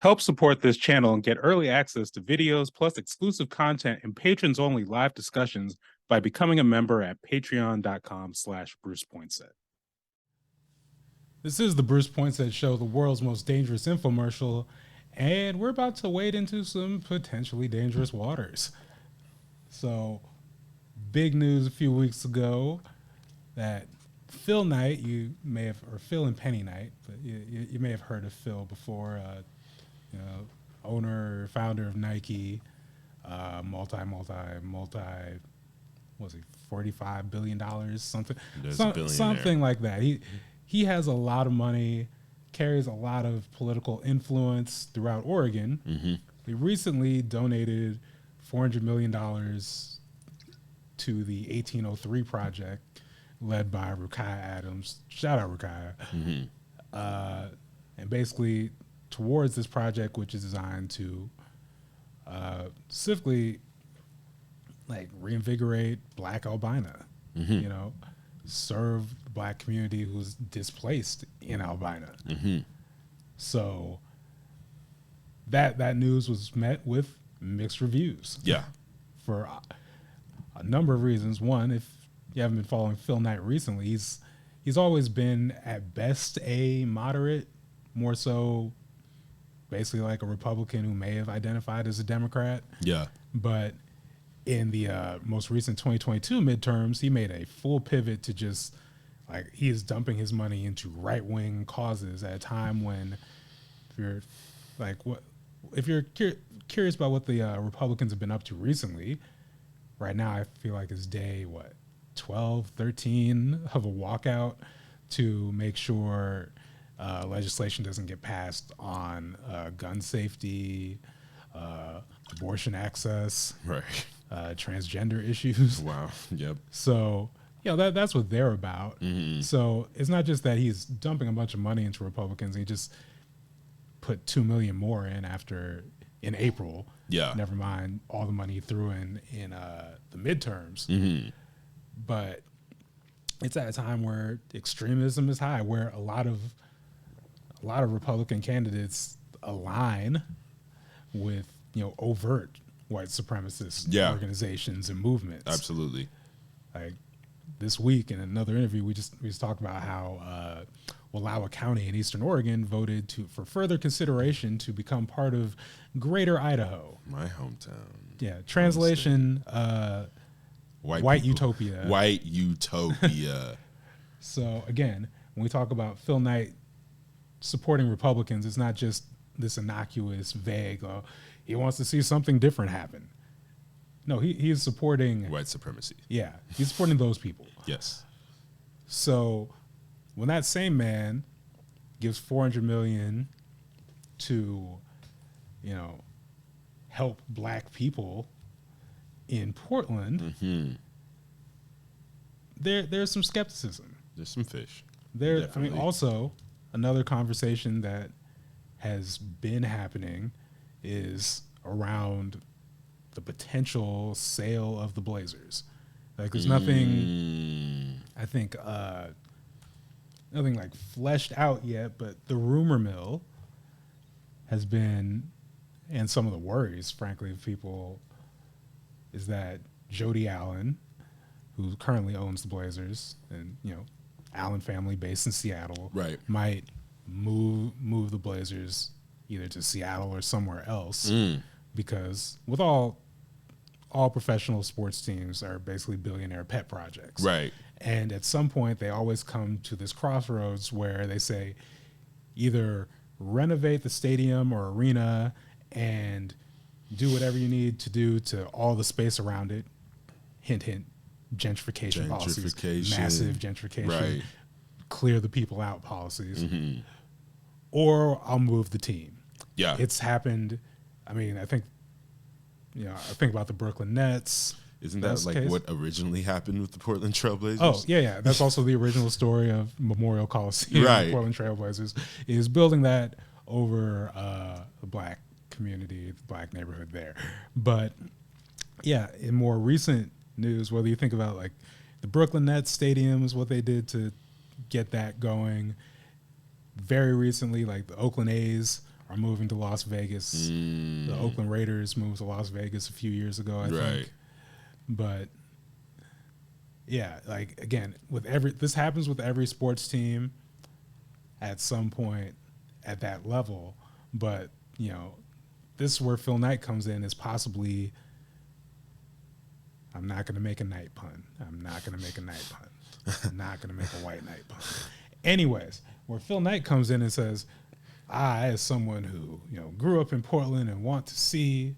Help support this channel and get early access to videos plus exclusive content and patrons-only live discussions by becoming a member at patreon.com/Bruce Poinsette. This is the Bruce Poinsette Show, the world's most dangerous infomercial, and we're about to wade into some potentially dangerous waters. So, big news a few weeks ago that Phil Knight, or Phil and Penny Knight, but you may have heard of Phil before, owner, founder of Nike, multi, was he $45 billion, something like that. He has a lot of money, carries a lot of political influence throughout Oregon. Mm-hmm. He recently donated $400 million to the 1803 project led by Rukiah Adams. Shout out Rukiah. Mm-hmm. And basically towards this project, which is designed to specifically like reinvigorate Black Albina, serve the Black community who's displaced in Albina. Mm-hmm. So that news was met with mixed reviews. Yeah. For a number of reasons. One, if you haven't been following Phil Knight recently, he's always been at best a moderate, more so basically like a Republican who may have identified as a Democrat. Yeah. But in the most recent 2022 midterms, he made a full pivot to just like he is dumping his money into right-wing causes at a time when if you're curious about what the Republicans have been up to recently, right now I feel like it's day 12, 13 of a walkout to make sure legislation doesn't get passed on gun safety, abortion access, right, transgender issues. Wow. Yep. So that's what they're about. Mm-hmm. So it's not just that he's dumping a bunch of money into Republicans. He just put $2 million more in April. Yeah. Never mind all the money he threw in the midterms. Mm-hmm. But it's at a time where extremism is high, where a lot of Republican candidates align with overt white supremacist organizations and movements. Absolutely. Like this week in another interview, we just talked about how Wallowa County in Eastern Oregon voted for further consideration to become part of Greater Idaho, my hometown. Yeah. Translation. White Utopia. White Utopia. So again, when we talk about Phil Knight supporting Republicans, it's not just this innocuous, vague, he wants to see something different happen. No, he is supporting white supremacy. Yeah, he's supporting those people. Yes. So when that same man gives $400 million to, help Black people in Portland, mm-hmm. There's some skepticism. There's some fish. Also another conversation that has been happening is around the potential sale of the Blazers. Like there's nothing, I think, nothing like fleshed out yet, but the rumor mill has been, and some of the worries, frankly, of people is that Jody Allen, who currently owns the Blazers, and Allen family based in Seattle, right, might move the Blazers either to Seattle or somewhere else, because with all professional sports teams are basically billionaire pet projects, right? And at some point, they always come to this crossroads where they say, either renovate the stadium or arena and do whatever you need to do to all the space around it. Hint, hint, gentrification policies, massive gentrification, right. Clear the people out policies, mm-hmm. or I'll move the team. Yeah. It's happened. I mean, I think about the Brooklyn Nets. Isn't that like what originally happened with the Portland Trailblazers? Oh, yeah. That's also the original story of Memorial Coliseum. Right. The Portland Trailblazers is building that over the Black community, the Black neighborhood there. But yeah, in more recent news, whether you think about like the Brooklyn Nets stadiums, what they did to get that going. Very recently, like the Oakland A's are moving to Las Vegas. The Oakland Raiders moved to Las Vegas a few years ago, I think. But yeah, like again, this happens with every sports team at some point at that level. But this is where Phil Knight comes in as possibly. I'm not going to make a Knight pun. I'm not going to make a Knight pun. I'm not going to make a white Knight pun. Anyways, where Phil Knight comes in and says, I, as someone who grew up in Portland and want to see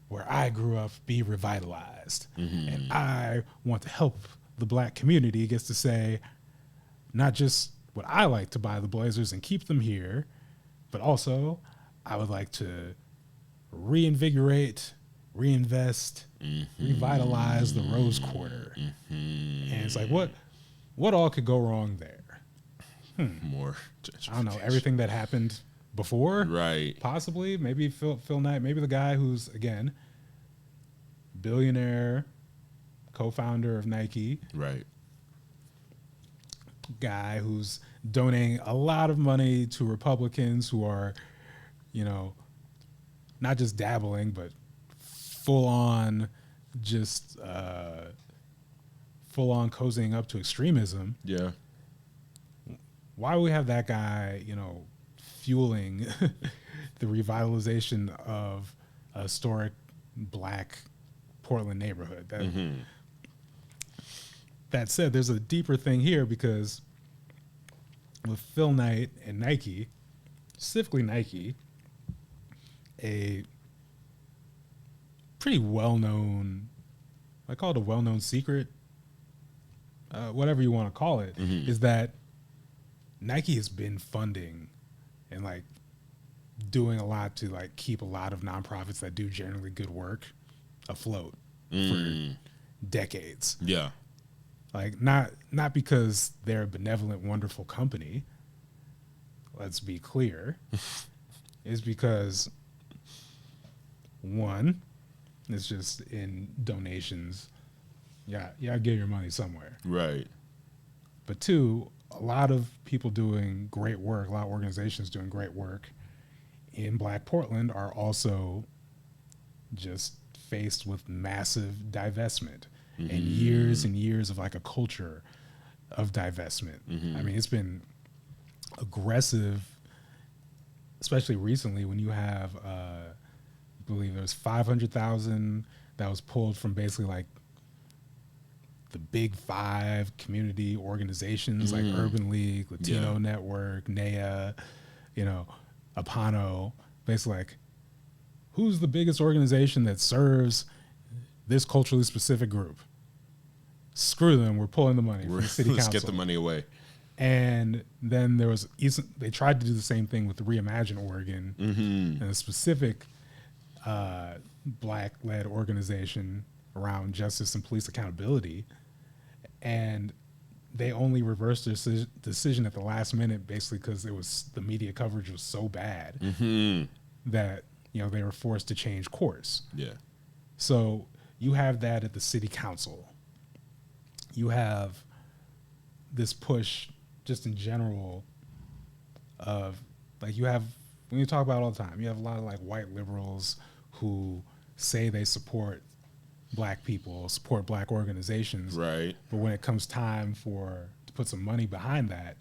where I grew up be revitalized, and I want to help the black community, gets to say not just what I like to buy the Blazers and keep them here, but also I would like to reinvigorate, reinvest, revitalize the Rose Quarter. And it's like, what all could go wrong there? More. I don't know. Everything that happened before, right? Possibly, maybe Phil Knight, maybe the guy who's again billionaire, co-founder of Nike, right? Guy who's donating a lot of money to Republicans who are, not just dabbling, but full on cozying up to extremism. Yeah. Why would we have that guy, fueling the revitalization of a historic black Portland neighborhood? That said, there's a deeper thing here because with Phil Knight and Nike, specifically Nike, a pretty well-known, I call it a well-known secret, whatever you want to call it, is that Nike has been funding and like doing a lot to like keep a lot of nonprofits that do generally good work afloat for decades. Yeah. Like not because they're a benevolent, wonderful company. Let's be clear. It's because one, it's just in donations. Yeah, get your money somewhere. Right. But two, a lot of people doing great work, a lot of organizations doing great work in Black Portland are also just faced with massive divestment and years of like a culture of divestment. I mean, it's been aggressive, especially recently when you have, I believe there was 500,000 that was pulled from basically like the big five community organizations like Urban League, Latino Network, NEA, Apano, basically like who's the biggest organization that serves this culturally specific group? Screw them, we're pulling the money from the city council. Let's get the money away. And then they tried to do the same thing with the Reimagine Oregon, and a specific black-led organization around justice and police accountability. And they only reversed their decision at the last minute, basically because the media coverage was so bad that they were forced to change course. Yeah. So you have that at the city council. You have this push just in general of like when you talk about it all the time, you have a lot of like white liberals who say they support black people, support black organizations. Right. But when it comes time to put some money behind that,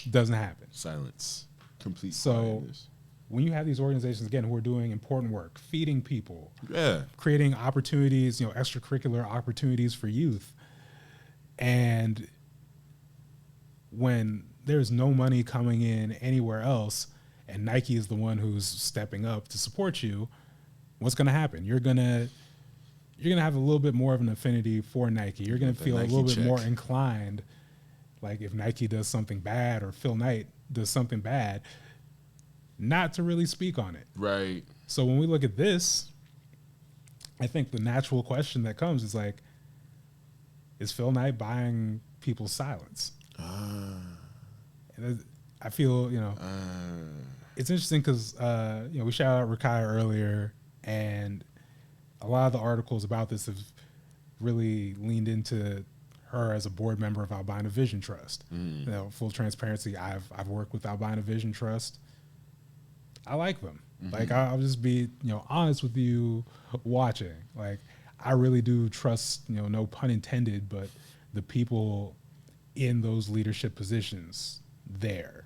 doesn't happen. Silence. Complete So quietness. When you have these organizations, again, who are doing important work, feeding people, creating opportunities, extracurricular opportunities for youth, and when there's no money coming in anywhere else and Nike is the one who's stepping up to support you, what's going to happen? You're going to have a little bit more of an affinity for Nike. You're going to feel a little bit more inclined, like if Nike does something bad or Phil Knight does something bad, not to really speak on it. Right. So when we look at this, I think the natural question that comes is like, is Phil Knight buying people's silence? And I feel, it's interesting because, we shouted out Rakaya earlier, and a lot of the articles about this have really leaned into her as a board member of Albina Vision Trust. Full transparency, I've worked with Albina Vision Trust I like them. Like I'll just be, honest with you watching. Like I really do trust, no pun intended, but the people in those leadership positions there.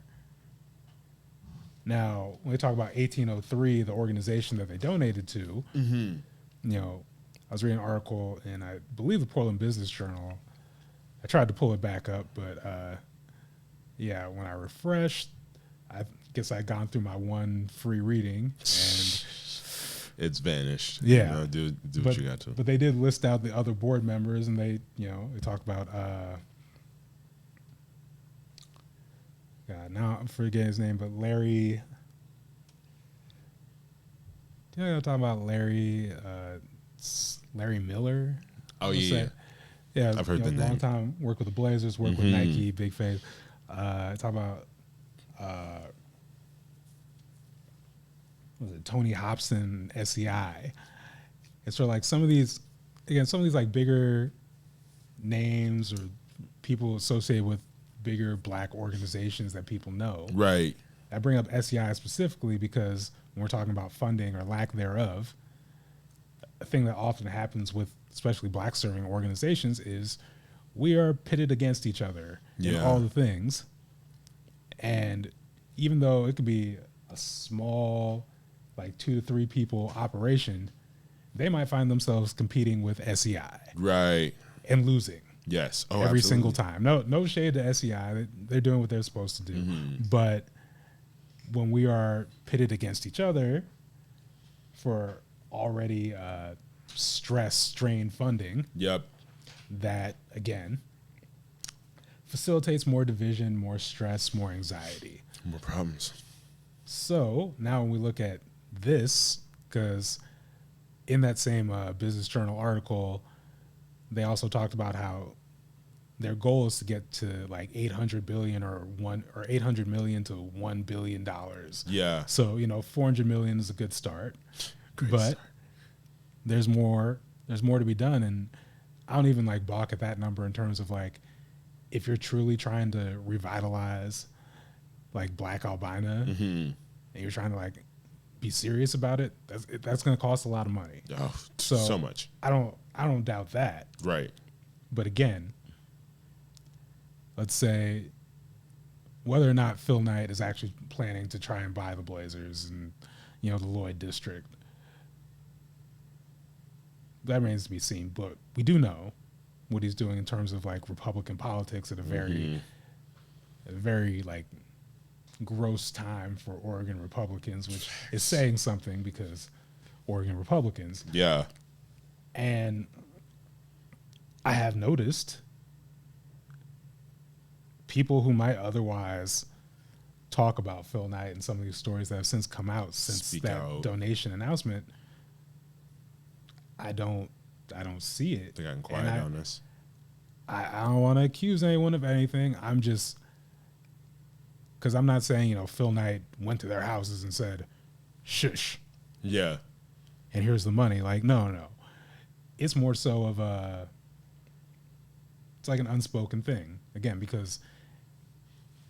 Now, when we talk about 1803, the organization that they donated to, I was reading an article in, I believe, the Portland Business Journal. I tried to pull it back up, but yeah, when I refreshed, I guess I'd gone through my one free reading and it's vanished. Yeah, do what you got to. But they did list out the other board members, and they talked about. God, now I'm forgetting his name, but Larry. I'm talking about Larry. Larry Miller. Oh yeah. Yeah, I've heard the name. Long time worked with the Blazers, worked with Nike, big face. Talk about was it Tony Hobson, SEI? It's sort of like some of these like bigger names or people associated with bigger black organizations that people know. Right. I bring up SEI specifically because when we're talking about funding or lack thereof, a thing that often happens with especially black serving organizations is we are pitted against each other in all the things. And even though it could be a small, like 2 to 3 people operation, they might find themselves competing with SEI. Right. And losing. Yes. Oh, every single time. No shade to SEI. They're doing what they're supposed to do. But when we are pitted against each other for already stress, strain funding, that, again, facilitates more division, more stress, more anxiety. More problems. So now when we look at this, because in that same Business Journal article, they also talked about how their goal is to get to like 800 billion or 800 million to $1 billion. Yeah. So, 400 million is a good start. Great but start. There's more to be done. And I don't even like balk at that number in terms of like, if you're truly trying to revitalize like Black Albina and you're trying to like be serious about it, that's going to cost a lot of money. Oh, so much. I don't doubt that. Right. But again, let's say whether or not Phil Knight is actually planning to try and buy the Blazers and, the Lloyd district, that remains to be seen. But we do know what he's doing in terms of like Republican politics at a very like gross time for Oregon Republicans, which is saying something because Oregon Republicans. Yeah. And I have noticed people who might otherwise talk about Phil Knight and some of these stories that have since come out since donation announcement, I don't see it. They gotten quiet on this. I don't want to accuse anyone of anything. I'm just, because I'm not saying, Phil Knight went to their houses and said, shush. Yeah. And here's the money. Like, no. It's more so of it's like an unspoken thing. Again, because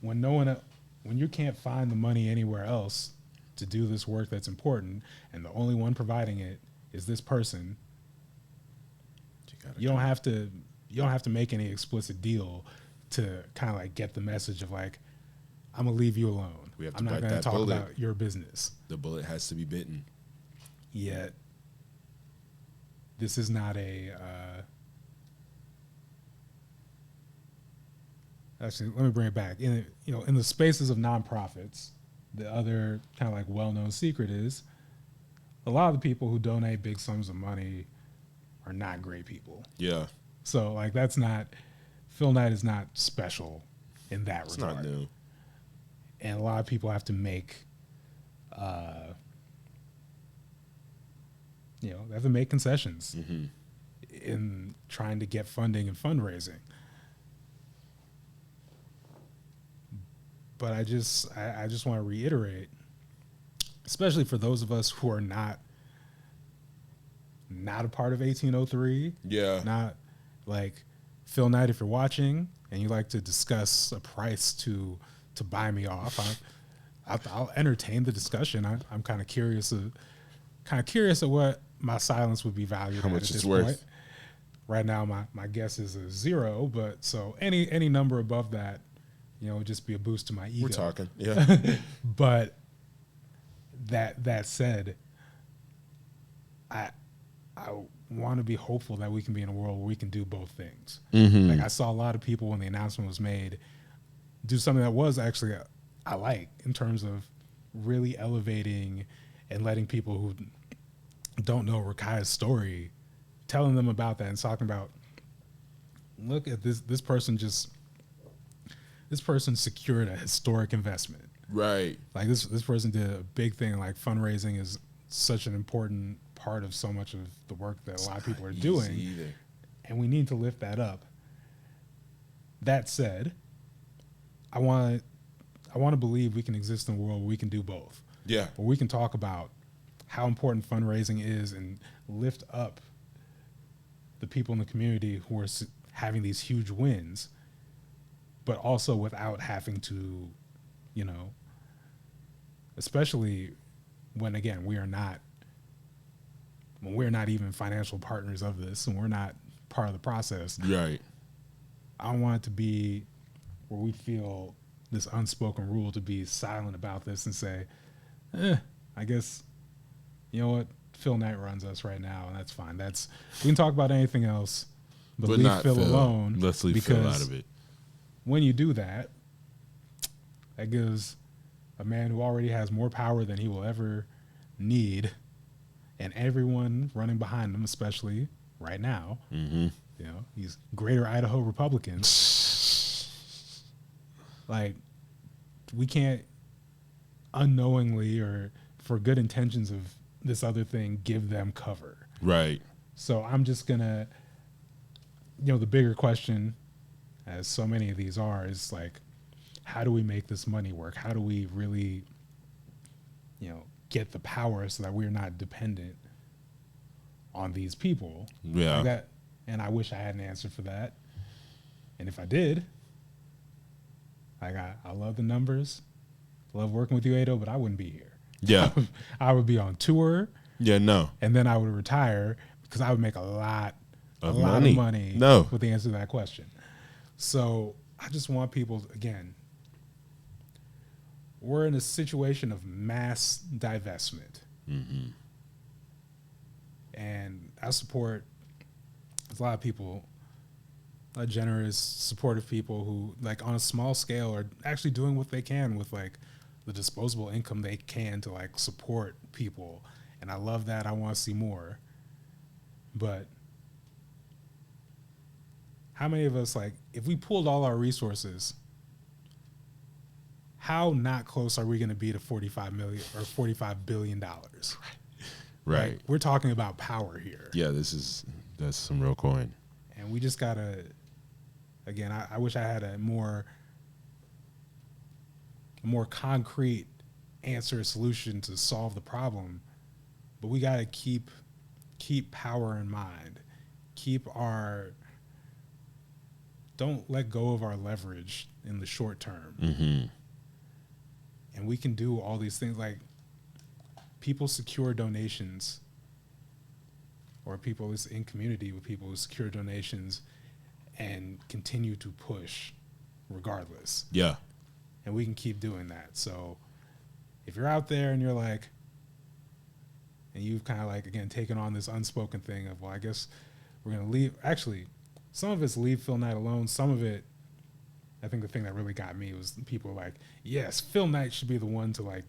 when you can't find the money anywhere else to do this work that's important, and the only one providing it is this person, you don't have to make any explicit deal to kind of like get the message of like, I'm gonna leave you alone. I'm not gonna talk about your business. The bullet has to be bitten. Yet this is not a actually, let me bring it back. In the spaces of nonprofits, the other kind of like well-known secret is a lot of the people who donate big sums of money are not great people. Yeah. So like Phil Knight is not special in that regard. It's not new. And a lot of people have to make they have to make concessions in trying to get funding and fundraising. But I just want to reiterate, especially for those of us who are not a part of 1803. Yeah. Not like Phil Knight, if you're watching and you like to discuss a price to buy me off, I'll entertain the discussion. I'm kind of curious at what my silence would be valued How at much this it's worth. point. Right now, my guess is a 0, but so any number above that, would just be a boost to my ego. We're talking, yeah. But that said, I want to be hopeful that we can be in a world where we can do both things. Mm-hmm. Like I saw a lot of people when the announcement was made do something that was actually I like in terms of really elevating and letting people who don't know Rakai's story, telling them about that and talking about, look at this person secured a historic investment. Right. Like this person did a big thing. Like fundraising is such an important part of so much of the work that a lot of people are doing. Either. And we need to lift that up. That said, I want to believe we can exist in a world where we can do both. Yeah. Where we can talk about how important fundraising is and lift up the people in the community who are having these huge wins, but also without having to, especially when, again, we're not even financial partners of this and we're not part of the process. Right. I want it to be where we feel this unspoken rule to be silent about this and say, I guess, you know what, Phil Knight runs us right now, and that's fine. We can talk about anything else, but leave not Phil alone. Let's leave Phil out of it. When you do that, that gives a man who already has more power than he will ever need, and everyone running behind him, especially right now, these greater Idaho Republicans, like, we can't unknowingly or for good intentions of this other thing give them cover. Right. So I'm just gonna, the bigger question, as so many of these are, is like, how do we make this money work? How do we really, get the power so that we're not dependent on these people? Yeah. Like that, and I wish I had an answer for that. And if I did, like I love the numbers, love working with you, Ado, but I wouldn't be here. Yeah. I would be on tour. Yeah, no. And then I would retire because I would make a lot of money with the answer to that question. So I just want people, again, we're in a situation of mass divestment. Mm-hmm. And I support a lot of people, generous, supportive people who, like, on a small scale are actually doing what they can with, like, the disposable income they can to, like, support people. And I love that. I want to see more. But how many of us, like, if we pulled all our resources, how not close are we going to be to $45 million or $45 billion? Right. Like, we're talking about power here. Yeah, that's some real coin. And we just got to, again, I wish I had a more concrete answer, solution to solve the problem. But we got to keep power in mind. Don't let go of our leverage in the short term. Mm-hmm. And we can do all these things, like people secure donations, or people in community with people who secure donations and continue to push regardless. Yeah. And we can keep doing that. So if you're out there and you're like, and you've kind of, like, again, taken on this unspoken thing of, well, I guess we're going to leave. Actually, some of it's leave Phil Knight alone. Some of it, I think the thing that really got me was people like, yes, Phil Knight should be the one to, like,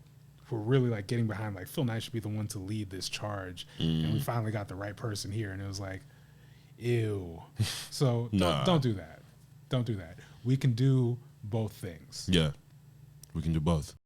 who are really, like, getting behind, like, Phil Knight should be the one to lead this charge. And we finally got the right person here. And it was like, ew. So don't do that. Don't do that. We can do both things. Yeah, we can do both.